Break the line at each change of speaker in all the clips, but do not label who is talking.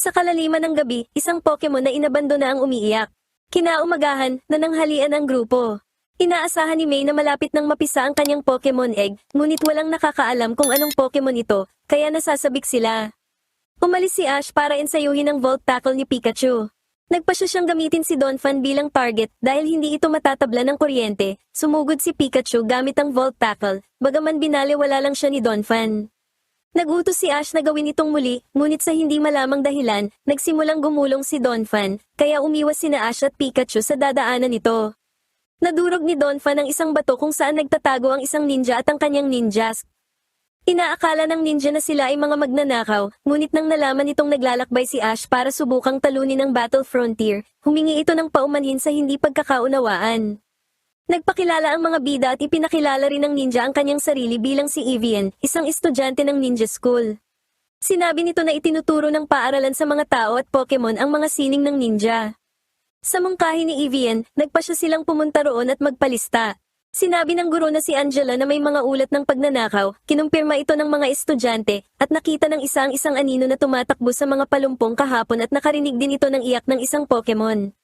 Sa kalaliman ng gabi, isang Pokemon na inabandona ang umiiyak. Kinaumagahan, nananghalian ang grupo. Inaasahan ni May na malapit nang mapisa ang kanyang Pokemon Egg, ngunit walang nakakaalam kung anong Pokemon ito, kaya nasasabik sila. Umalis si Ash para ensayuhin ang Volt Tackle ni Pikachu. Nagpasya siyang gamitin si Donphan bilang target dahil hindi ito matatabla ng kuryente. Sumugod si Pikachu gamit ang Volt Tackle, bagaman binaliwala lang siya ni Donphan. Nagutos si Ash na gawin itong muli, ngunit sa hindi malamang dahilan, nagsimulang gumulong si Donphan, kaya umiwas sina Ash at Pikachu sa dadaanan nito. Nadurog ni Donphan ang isang bato kung saan nagtatago ang isang ninja at ang kanyang ninjas. Inaakala ng ninja na sila ay mga magnanakaw, ngunit nang nalaman itong naglalakbay si Ash para subukang talunin ang Battle Frontier, humingi ito ng paumanhin sa hindi pagkakaunawaan. Nagpakilala ang mga bida at ipinakilala rin ng ninja ang kanyang sarili bilang si Evian, isang estudyante ng ninja school. Sinabi nito na itinuturo ng paaralan sa mga tao at Pokemon ang mga sining ng ninja. Sa mungkahi ni Evian, nagpasya silang pumunta roon at magpalista. Sinabi ng guro na si Angela na may mga ulat ng pagnanakaw, kinumpirma ito ng mga estudyante, at nakita ng isang anino na tumatakbo sa mga palumpong kahapon at nakarinig din ito ng iyak ng isang Pokemon.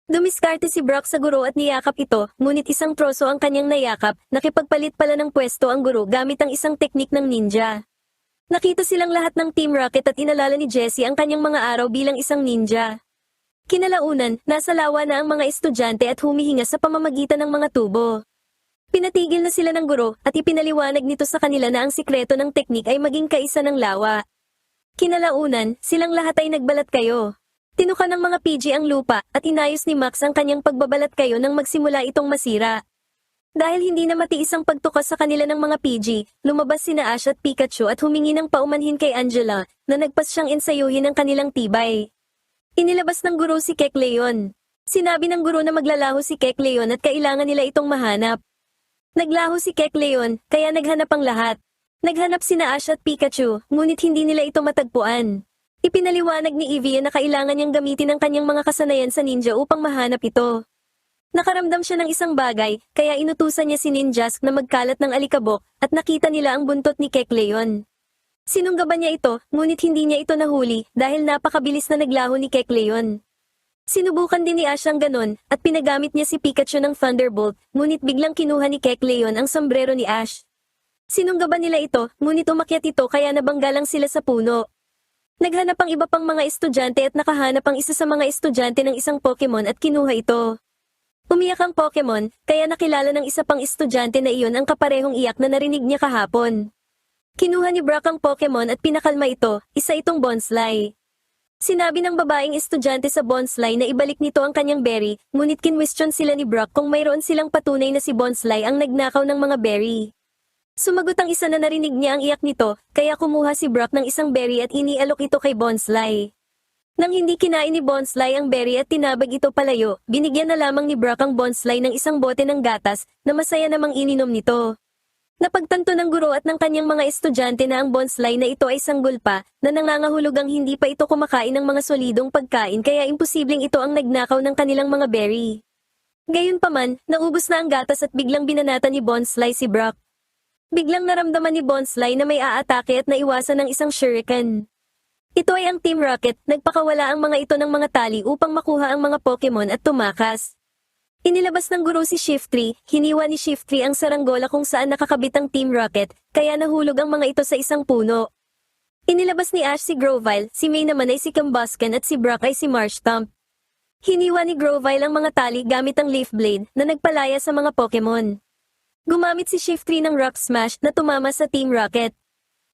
Dumiskarte si Brock sa guro at niyakap ito, ngunit isang troso ang kanyang nayakap, nakipagpalit pala ng pwesto ang guro gamit ang isang teknik ng ninja. Nakita silang lahat ng Team Rocket at inalala ni Jessie ang kanyang mga araw bilang isang ninja. Kinalaunan, nasa lawa na ang mga estudyante at humihinga sa pamamagitan ng mga tubo. Pinatigil na sila ng guro at ipinaliwanag nito sa kanila na ang sikreto ng teknik ay maging kaisa ng lawa. Kinalaunan, silang lahat ay nagbalat kayo. Tinuka ng mga PG ang lupa at inayos ni Max ang kanyang pagbabalat kayo nang magsimula itong masira. Dahil hindi na matiis ang pagtukas sa kanila ng mga PG, lumabas sina Ash at Pikachu at humingi ng paumanhin kay Angela, na nagpas siyang ensayuhin ang kanilang tibay. Inilabas ng guro si Kecleon. Sinabi ng guro na maglalaho si Kecleon at kailangan nila itong mahanap. Naglaho si Kecleon, kaya naghanap ang lahat. Naghanap sina Ash at Pikachu, ngunit hindi nila ito matagpuan. Ipinaliwanag ni Evian na kailangan niyang gamitin ang kanyang mga kasanayan sa ninja upang mahanap ito. Nakaramdam siya ng isang bagay, kaya inutusan niya si Ninjask na magkalat ng alikabok, at nakita nila ang buntot ni Kecleon. Sinunggaban niya ito, ngunit hindi niya ito nahuli dahil napakabilis na naglaho ni Kecleon. Sinubukan din ni Ash ang ganon, at pinagamit niya si Pikachu ng Thunderbolt, ngunit biglang kinuha ni Kecleon ang sombrero ni Ash. Sinunggaban nila ito, ngunit umakyat ito kaya nabangga lang sila sa puno. Naghanap ang iba pang mga estudyante at nakahanap ang isa sa mga estudyante ng isang Pokemon at kinuha ito. Umiyak ang Pokemon, kaya nakilala ng isa pang estudyante na iyon ang kaparehong iyak na narinig niya kahapon. Kinuha ni Brock ang Pokemon at pinakalma ito, isa itong Bonsly. Sinabi ng babaeng estudyante sa Bonsly na ibalik nito ang kanyang berry, ngunit kinwestiyon sila ni Brock kung mayroon silang patunay na si Bonsly ang nagnakaw ng mga berry. Sumagot ang isa na narinig niya ang iyak nito, kaya kumuha si Brock ng isang berry at inialok ito kay Bonsly. Nang hindi kinain ni Bonsly ang berry at tinabag ito palayo, binigyan na lamang ni Brock ang Bonsly ng isang bote ng gatas na masaya namang ininom nito. Napagtanto ng guro at ng kanyang mga estudyante na ang Bonsly na ito ay sanggol pa, na nangangahulugang hindi pa ito kumakain ng mga solidong pagkain kaya imposibleng ito ang nagnakaw ng kanilang mga berry. Gayunpaman, naubos na ang gatas at biglang binanata ni Bonsly si Brock. Biglang naramdaman ni Bonsly na may aatake at naiwasan ng isang shuriken. Ito ay ang Team Rocket, nagpakawala ang mga ito ng mga tali upang makuha ang mga Pokemon at tumakas. Inilabas ng guro si Shiftry, hiniwa ni Shiftry ang saranggola kung saan nakakabit ang Team Rocket, kaya nahulog ang mga ito sa isang puno. Inilabas ni Ash si Grovyle, si May naman ay si Combusken at si Brock ay si Marshtomp. Hiniwa ni Grovyle ang mga tali gamit ang Leaf Blade na nagpalaya sa mga Pokemon. Gumamit si Shiftry ng Rock Smash na tumama sa Team Rocket.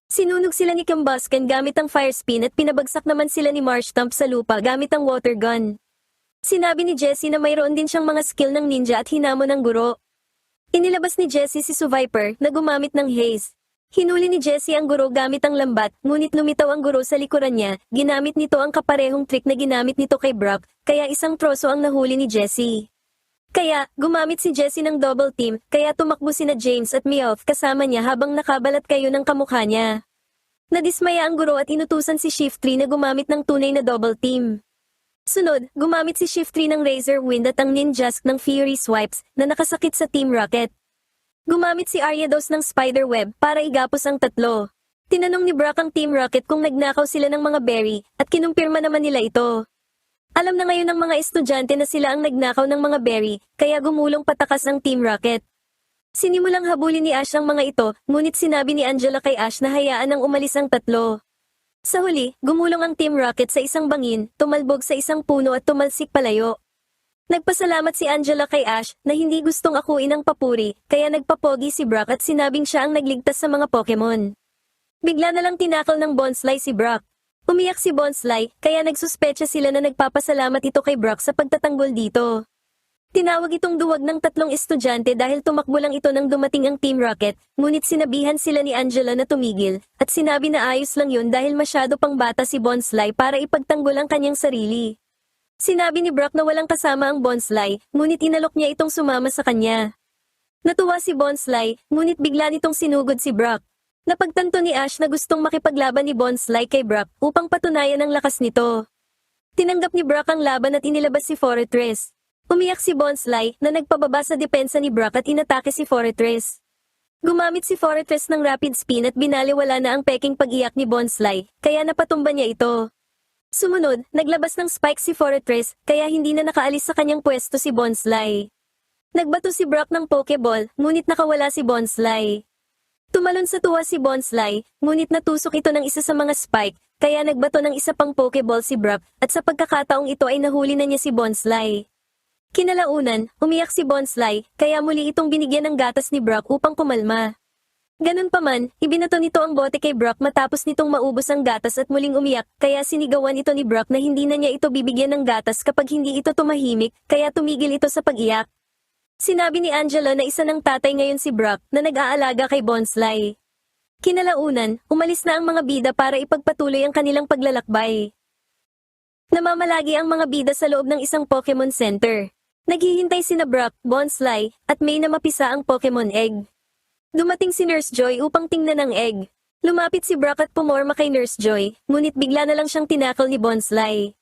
Sinunog sila ni Combusken gamit ang Fire Spin at pinabagsak naman sila ni Marshtomp sa lupa gamit ang Water Gun. Sinabi ni Jessie na mayroon din siyang mga skill ng ninja at hinamon ng guro. Inilabas ni Jessie si Suviper na gumamit ng Haze. Hinuli ni Jessie ang guro gamit ang lambat, ngunit lumitaw ang guro sa likuran niya, ginamit nito ang kaparehong trick na ginamit nito kay Brock, kaya isang troso ang nahuli ni Jessie. Kaya, gumamit si Jessie ng double team, kaya tumakbo sina James at Meowth kasama niya habang nakabalat kayo ng kamukha niya. Nadismaya ang guro at inutusan si Shiftry na gumamit ng tunay na double team. Sunod, gumamit si Shiftry ng Razor Wind at ang Ninjask ng Fury Swipes na nakasakit sa Team Rocket. Gumamit si Ariados ng Spider Web para igapos ang tatlo. Tinanong ni Brock ang Team Rocket kung nagnakaw sila ng mga berry, at kinumpirma naman nila ito. Alam na ngayon ng mga estudyante na sila ang nagnakaw ng mga berry, kaya gumulong patakas ang Team Rocket. Sinimulang habulin ni Ash ang mga ito, ngunit sinabi ni Angela kay Ash na hayaan ang umalis ang tatlo. Sa huli, gumulong ang Team Rocket sa isang bangin, tumalbog sa isang puno at tumalsik palayo. Nagpasalamat si Angela kay Ash na hindi gustong akuin ang papuri, kaya nagpapogi si Brock at sinabing siya ang nagligtas sa mga Pokemon. Bigla na lang tinakal ng Bonsly si Brock. Umiyak si Bonsly, kaya nagsuspecha sila na nagpapasalamat ito kay Brock sa pagtatanggol dito. Tinawag itong duwag ng tatlong estudyante dahil tumakbo lang ito nang dumating ang Team Rocket, ngunit sinabihan sila ni Angela na tumigil, at sinabi na ayos lang yun dahil masyado pang bata si Bonsly para ipagtanggol ang kanyang sarili. Sinabi ni Brock na walang kasama ang Bonsly, ngunit inalok niya itong sumama sa kanya. Natuwa si Bonsly, ngunit bigla nitong sinugod si Brock. Napagtanto ni Ash na gustong makipaglaban ni Bonsly kay Brock upang patunayan ang lakas nito. Tinanggap ni Brock ang laban at inilabas si Fortress. Umiyak si Bonsly na nagpababa sa depensa ni Brock at inatake si Fortress. Gumamit si Fortress ng rapid spin at binaliwala na ang peking pag-iyak ni Bonsly, kaya napatumba niya ito. Sumunod, naglabas ng spike si Fortress, kaya hindi na nakaalis sa kanyang pwesto si Bonsly. Nagbato si Brock ng Pokeball, ngunit nakawala si Bonsly. Tumalon sa tuwa si Bonsly, ngunit natusok ito ng isa sa mga spike, kaya nagbato ng isa pang Pokeball si Brock, at sa pagkakataong ito ay nahuli na niya si Bonsly. Kinalaunan, umiyak si Bonsly, kaya muli itong binigyan ng gatas ni Brock upang kumalma. Ganun pa man, ibinato nito ang bote kay Brock matapos nitong maubos ang gatas at muling umiyak, kaya sinigawan ito ni Brock na hindi na niya ito bibigyan ng gatas kapag hindi ito tumahimik, kaya tumigil ito sa pag-iyak. Sinabi ni Angela na isa ng tatay ngayon si Brock na nag-aalaga kay Bonsly. Kinalaunan, umalis na ang mga bida para ipagpatuloy ang kanilang paglalakbay. Namamalagi ang mga bida sa loob ng isang Pokemon Center. Naghihintay sina Brock, Bonsly, at May na mapisa ang Pokemon Egg. Dumating si Nurse Joy upang tingnan ang egg. Lumapit si Brock at pumorma kay Nurse Joy, ngunit bigla na lang siyang tinakal ni Bonsly.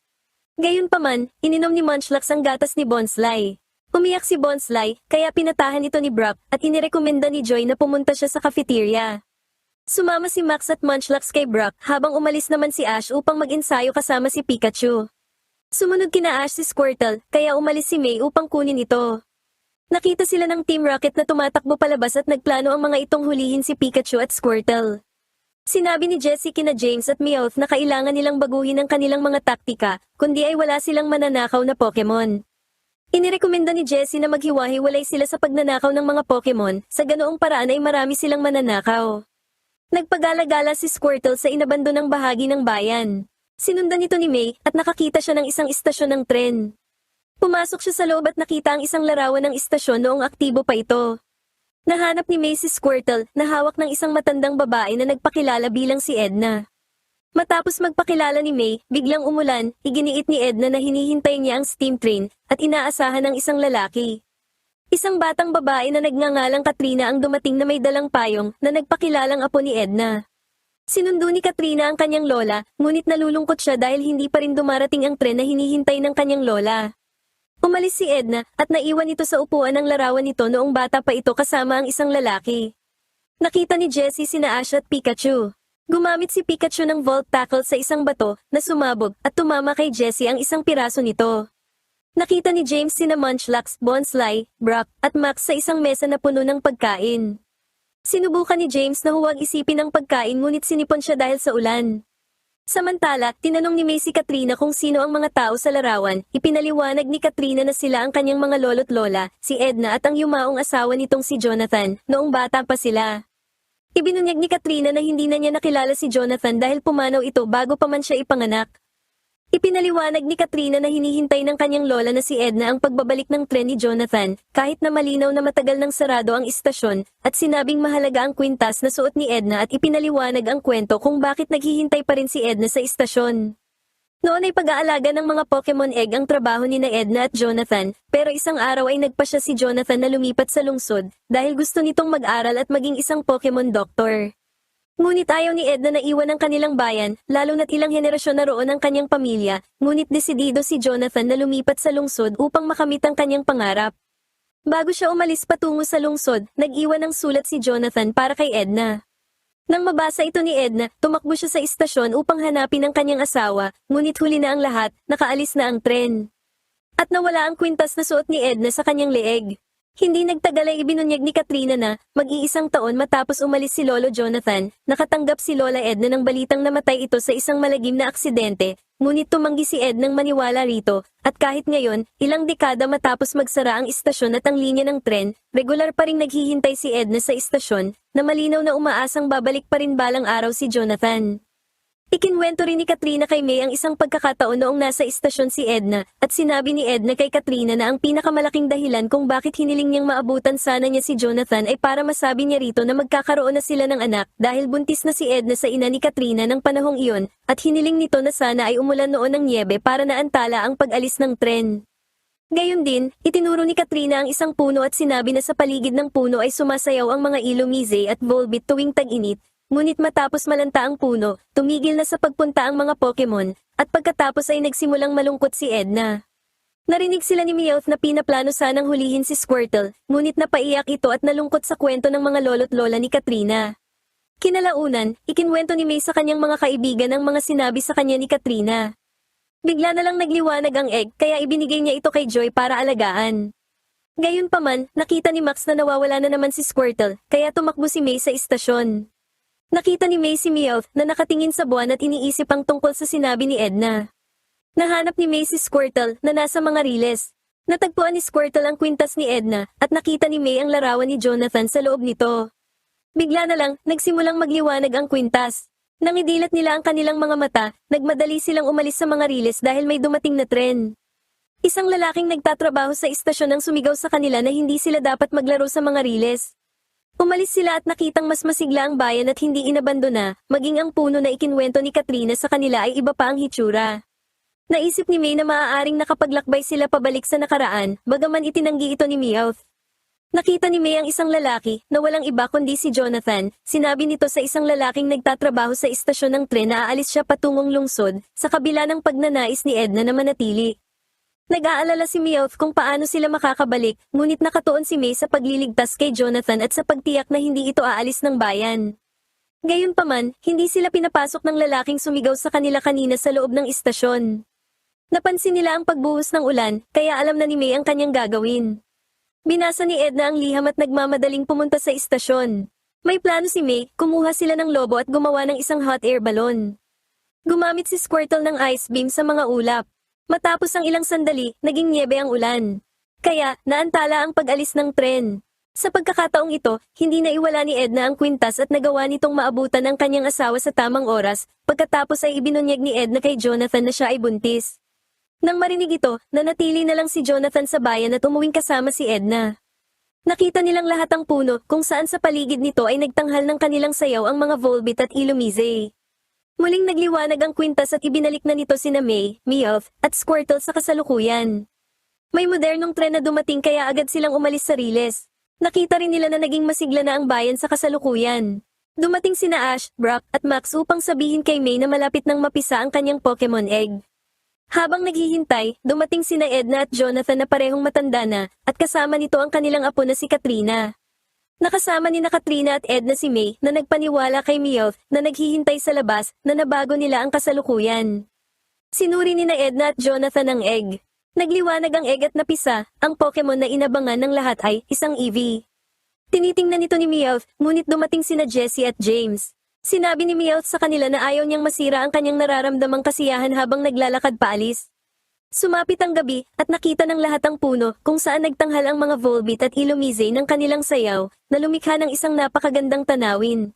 Gayunpaman, ininom ni Munchlax ang gatas ni Bonsly. Umiyak si Bonsly, kaya pinatahan ito ni Brock at inirekomenda ni Joy na pumunta siya sa cafeteria. Sumama si Max at Munchlax kay Brock habang umalis naman si Ash upang mag-ensayo kasama si Pikachu. Sumunod kina Ash si Squirtle, kaya umalis si May upang kunin ito. Nakita sila ng Team Rocket na tumatakbo palabas at nagplano ang mga itong hulihin si Pikachu at Squirtle. Sinabi ni Jessie kina James at Meowth na kailangan nilang baguhin ang kanilang mga taktika, kundi ay wala silang mananakaw na Pokemon. Inirekomenda ni Jessie na maghiwa-hiwalay sila sa pagnanakaw ng mga Pokemon, sa ganoong paraan ay marami silang mananakaw. Nagpagala-gala si Squirtle sa inabandonang bahagi ng bayan. Sinundan ito ni May at nakakita siya ng isang istasyon ng tren. Pumasok siya sa loob at nakita ang isang larawan ng istasyon noong aktibo pa ito. Nahanap ni May si Squirtle na hawak ng isang matandang babae na nagpakilala bilang si Edna. Matapos magpakilala ni May, biglang umulan, iginiit ni Edna na hinihintay niya ang steam train at inaasahan ng isang lalaki. Isang batang babae na nagngangalang Katrina ang dumating na may dalang payong na nagpakilalang apo ni Edna. Sinundo ni Katrina ang kanyang lola, ngunit nalulungkot siya dahil hindi pa rin dumarating ang tren na hinihintay ng kanyang lola. Umalis si Edna at naiwan ito sa upuan ng larawan nito noong bata pa ito kasama ang isang lalaki. Nakita ni Jessie sina Ash at Pikachu. Gumamit si Pikachu ng Volt Tackle sa isang bato na sumabog at tumama kay Jessie ang isang piraso nito. Nakita ni James sina Munchlax, Bonsly, Brock, at Max sa isang mesa na puno ng pagkain. Sinubukan ni James na huwag isipin ang pagkain ngunit sinipon siya dahil sa ulan. Samantala, tinanong ni May si Katrina kung sino ang mga tao sa larawan, ipinaliwanag ni Katrina na sila ang kanyang mga lolo't lola, si Edna at ang yumaong asawa nitong si Jonathan, noong bata pa sila. Ibinunyag ni Katrina na hindi na niya nakilala si Jonathan dahil pumanaw ito bago pa man siya ipanganak. Ipinaliwanag ni Katrina na hinihintay ng kanyang lola na si Edna ang pagbabalik ng tren ni Jonathan, kahit na malinaw na matagal nang sarado ang istasyon, at sinabing mahalaga ang kwintas na suot ni Edna at ipinaliwanag ang kwento kung bakit naghihintay pa rin si Edna sa istasyon. Noon ay pag-aalaga ng mga Pokemon Egg ang trabaho ni na Edna at Jonathan, pero isang araw ay nagpasya si Jonathan na lumipat sa lungsod dahil gusto nitong mag-aral at maging isang Pokemon Doctor. Ngunit ayaw ni Edna na iwan ang kanilang bayan, lalo na't ilang henerasyon na roon ang kanyang pamilya, ngunit desidido si Jonathan na lumipat sa lungsod upang makamit ang kanyang pangarap. Bago siya umalis patungo sa lungsod, nag-iwan ng sulat si Jonathan para kay Edna. Nang mabasa ito ni Edna, tumakbo siya sa istasyon upang hanapin ang kanyang asawa, ngunit huli na ang lahat, nakaalis na ang tren. At nawala ang kwintas na suot ni Edna sa kanyang leeg. Hindi nagtagal ay ibinunyag ni Katrina na, mag-iisang taon matapos umalis si Lolo Jonathan, nakatanggap si Lola Edna ng balitang namatay ito sa isang malagim na aksidente, ngunit tumanggi si Ednang maniwala rito, at kahit ngayon, ilang dekada matapos magsara ang istasyon at ang linya ng tren, regular pa ring naghihintay si Edna sa istasyon, na malinaw na umaasang babalik pa rin balang araw si Jonathan. Ikinwento rin ni Katrina kay May ang isang pagkakataon noong nasa istasyon si Edna, at sinabi ni Edna kay Katrina na ang pinakamalaking dahilan kung bakit hiniling niyang maabutan sana niya si Jonathan ay para masabi niya rito na magkakaroon na sila ng anak dahil buntis na si Edna sa ina ni Katrina ng panahong iyon, at hiniling nito na sana ay umulan noon ng nyebe para naantala ang pag-alis ng tren. Gayon din, itinuro ni Katrina ang isang puno at sinabi na sa paligid ng puno ay sumasayaw ang mga Illumise at Volbeat tuwing tag-init. Ngunit matapos malanta ang puno, tumigil na sa pagpunta ang mga Pokemon, at pagkatapos ay nagsimulang malungkot si Edna. Narinig sila ni Meowth na pinaplano sanang hulihin si Squirtle, ngunit napaiyak ito at nalungkot sa kwento ng mga lolo't lola ni Katrina. Kinalaunan, ikinwento ni May sa kanyang mga kaibigan ang mga sinabi sa kanya ni Katrina. Bigla na lang nagliwanag ang egg kaya ibinigay niya ito kay Joy para alagaan. Gayunpaman, nakita ni Max na nawawala na naman si Squirtle, kaya tumakbo si May sa istasyon. Nakita ni May si Meowth na nakatingin sa buwan at iniisip ang tungkol sa sinabi ni Edna. Nahanap ni May si Squirtle na nasa mga riles. Natagpuan ni Squirtle ang kwintas ni Edna at nakita ni May ang larawan ni Jonathan sa loob nito. Bigla na lang, nagsimulang magliwanag ang kwintas. Nang idilat nila ang kanilang mga mata, nagmadali silang umalis sa mga riles dahil may dumating na tren. Isang lalaking nagtatrabaho sa istasyon ang sumigaw sa kanila na hindi sila dapat maglaro sa mga riles. Umalis sila at nakitang mas masigla ang bayan at hindi inabandona, maging ang puno na ikinwento ni Katrina sa kanila ay iba pa ang hitsura. Naisip ni May na maaaring nakapaglakbay sila pabalik sa nakaraan, bagaman itinanggi ito ni Meowth. Nakita ni May ang isang lalaki, na walang iba kundi si Jonathan, sinabi nito sa isang lalaking nagtatrabaho sa istasyon ng tren na aalis siya patungong lungsod, sa kabila ng pagnanais ni Edna na manatili. Nag-aalala si Meowth kung paano sila makakabalik, ngunit nakatuon si May sa pagliligtas kay Jonathan at sa pagtiyak na hindi ito aalis ng bayan. Gayunpaman, hindi sila pinapasok ng lalaking sumigaw sa kanila kanina sa loob ng istasyon. Napansin nila ang pagbuhos ng ulan, kaya alam na ni May ang kanyang gagawin. Binasa ni Edna ang liham at nagmamadaling pumunta sa istasyon. May plano si May, kumuha sila ng lobo at gumawa ng isang hot air balloon. Gumamit si Squirtle ng ice beam sa mga ulap. Matapos ang ilang sandali, naging nyebe ang ulan. Kaya, naantala ang pag-alis ng tren. Sa pagkakataong ito, hindi naiwala ni Edna ang kwintas at nagawa nitong maabutan ang kanyang asawa sa tamang oras, pagkatapos ay ibinunyag ni Edna kay Jonathan na siya ay buntis. Nang marinig ito, nanatili na lang si Jonathan sa bayan at umuwing kasama si Edna. Nakita nilang lahat ang puno kung saan sa paligid nito ay nagtanghal ng kanilang sayaw ang mga Volbeat at Illumise. Muling nagliwanag ang kwintas at ibinalik na nito sina May, Meowth, at Squirtle sa kasalukuyan. May modernong tren na dumating kaya agad silang umalis sa riles. Nakita rin nila na naging masigla na ang bayan sa kasalukuyan. Dumating sina Ash, Brock, at Max upang sabihin kay May na malapit nang mapisa ang kanyang Pokemon Egg. Habang naghihintay, dumating sina Edna at Jonathan na parehong matanda na, at kasama nito ang kanilang apo na si Katrina. Nakasama ni Katrina at Edna si May na nagpaniwala kay Meowth na naghihintay sa labas na nabago nila ang kasalukuyan. Sinuri ni Edna at Jonathan ang egg. Nagliwanag ang egg at napisa, ang Pokemon na inabangan ng lahat ay isang Eevee. Tinitingnan nito ni Meowth, ngunit dumating sina Jessie at James. Sinabi ni Meowth sa kanila na ayaw niyang masira ang kanyang nararamdamang kasiyahan habang naglalakad paalis. Sumapit ang gabi at nakita ng lahat ang puno kung saan nagtanghal ang mga Volbeat at Illumise ng kanilang sayaw na lumikha ng isang napakagandang tanawin.